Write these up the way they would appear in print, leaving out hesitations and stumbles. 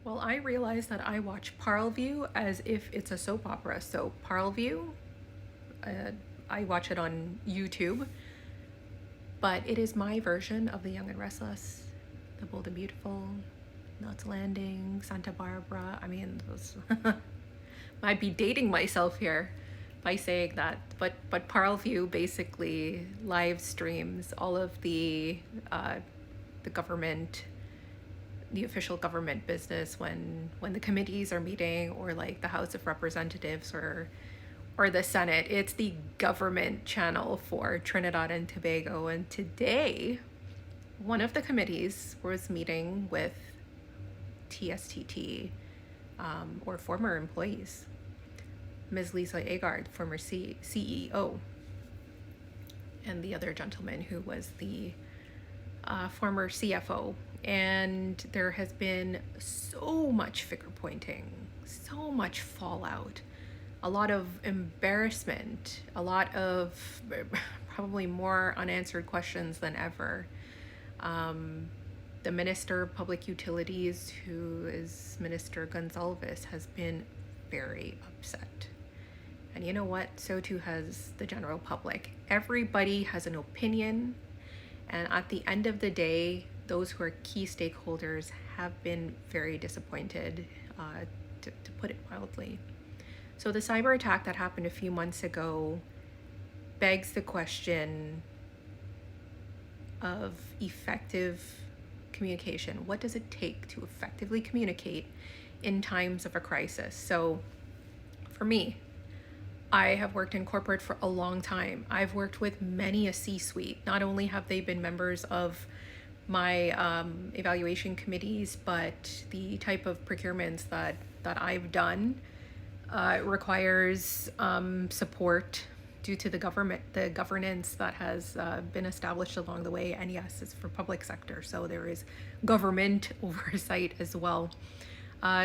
Well, I realize that I watch Parlview as if it's a soap opera. So, Parlview, uh, I watch it on YouTube, but it is my version of The Young and Restless, The Bold and Beautiful, Knots Landing, Santa Barbara. I mean, those might be dating myself here by saying that, but Parlview basically live streams all of the government, the official government business when the committees are meeting, or like the House of Representatives or the Senate. It's the government channel for Trinidad and Tobago. And today, one of the committees was meeting with TSTT, or former employees. Ms. Lisa Agard, former CEO, and the other gentleman who was the former CFO. And there has been so much finger pointing, so much fallout, a lot of embarrassment, a lot of probably more unanswered questions than ever. The Minister of Public Utilities, who is Minister Gonzalez, has been very upset. And you know what? So too has the general public. Everybody has an opinion. And at the end of the day, those who are key stakeholders have been very disappointed, to put it mildly. So the cyber attack that happened a few months ago begs the question of effective communication. What does it take to effectively communicate in times of a crisis? So for me, I have worked in corporate for a long time. I've worked with many a C-suite. Not only have they been members of my evaluation committees, but the type of procurements that I've done requires support due to the governance that has been established along the way. And yes, it's for public sector, so there is government oversight as well.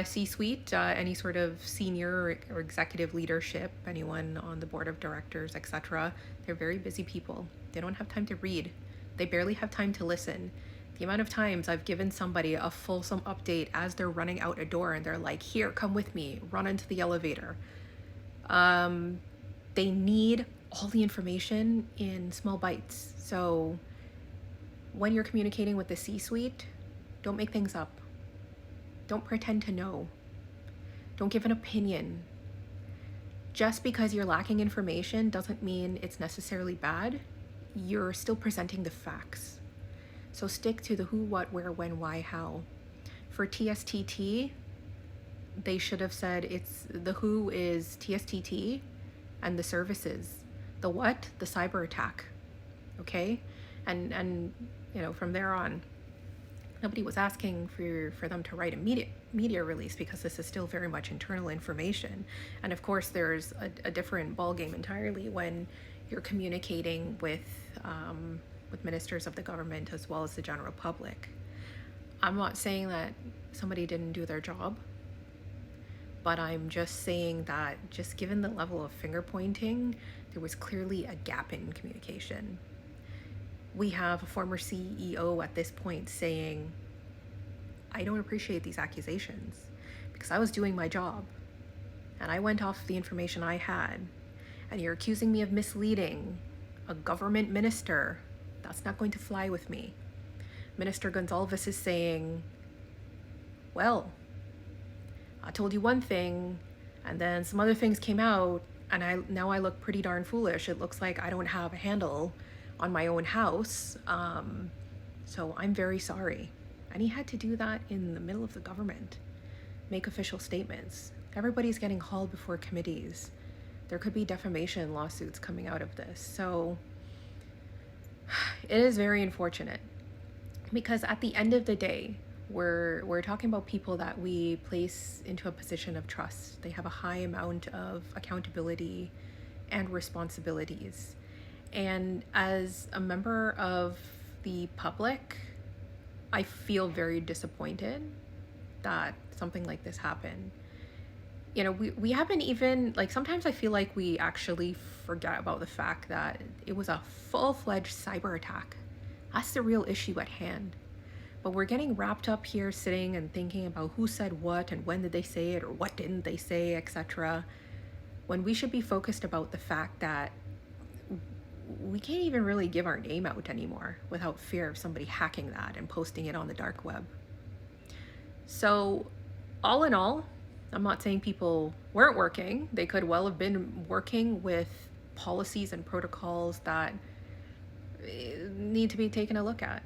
C-suite, any sort of senior or executive leadership, anyone on the board of directors, etc. They're very busy people. They don't have time to read. They barely have time to listen. The amount of times I've given somebody a fulsome update as they're running out a door and they're like, here, come with me, run into the elevator. They need all the information in small bites. So when you're communicating with the C-suite, don't make things up. Don't pretend to know. Don't give an opinion. Just because you're lacking information doesn't mean it's necessarily bad. You're still presenting the facts. So stick to the who, what, where, when, why, how. For TSTT, they should have said it's the who is TSTT and the services. The what? The cyber attack. Okay? And you know, from there on, nobody was asking for them to write a media release, because this is still very much internal information. And of course, there's a different ballgame entirely when you're communicating with ministers of the government as well as the general public. I'm not saying that somebody didn't do their job, but I'm just saying that just given the level of finger pointing, there was clearly a gap in communication. We have a former CEO at this point saying, I don't appreciate these accusations because I was doing my job and I went off the information I had, and you're accusing me of misleading a government minister. That's not going to fly with me. Minister Gonzalez is saying, well, I told you one thing and then some other things came out, and now I look pretty darn foolish. It looks like I don't have a handle on my own house, so I'm very sorry. And he had to do that in the middle of the government, make official statements. Everybody's getting hauled before committees. There could be defamation lawsuits coming out of this. So it is very unfortunate, because at the end of the day, we're talking about people that we place into a position of trust. They have a high amount of accountability and responsibilities. And as a member of the public, I feel very disappointed that something like this happened. You know, we haven't even, like, sometimes I feel like we actually forget about the fact that it was a full-fledged cyber attack. That's the real issue at hand. But we're getting wrapped up here sitting and thinking about who said what and when did they say it or what didn't they say, etc. When we should be focused about the fact that we can't even really give our name out anymore without fear of somebody hacking that and posting it on the dark web. So, all in all, I'm not saying people weren't working. They could well have been working with policies and protocols that need to be taken a look at.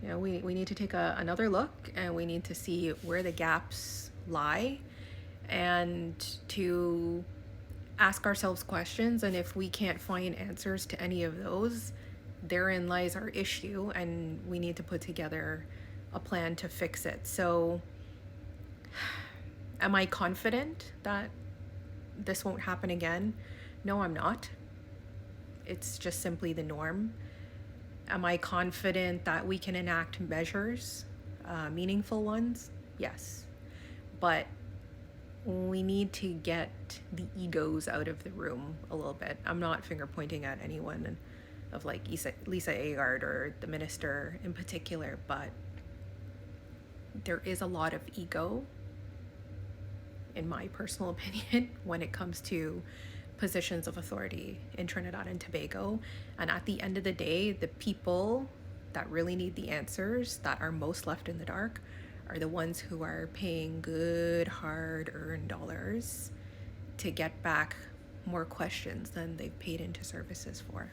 You know, we need to take another look, and we need to see where the gaps lie and to ask ourselves questions. And if we can't find answers to any of those, therein lies our issue, and we need to put together a plan to fix it. So, am I confident that this won't happen again? No, I'm not. It's just simply the norm. Am I confident that we can enact measures, meaningful ones? Yes. But we need to get the egos out of the room a little bit. I'm not finger pointing at anyone of like Lisa Agard or the minister in particular, but there is a lot of ego, in my personal opinion, when it comes to positions of authority in Trinidad and Tobago. And at the end of the day, the people that really need the answers, that are most left in the dark, are the ones who are paying good, hard-earned dollars to get back more questions than they've paid into services for.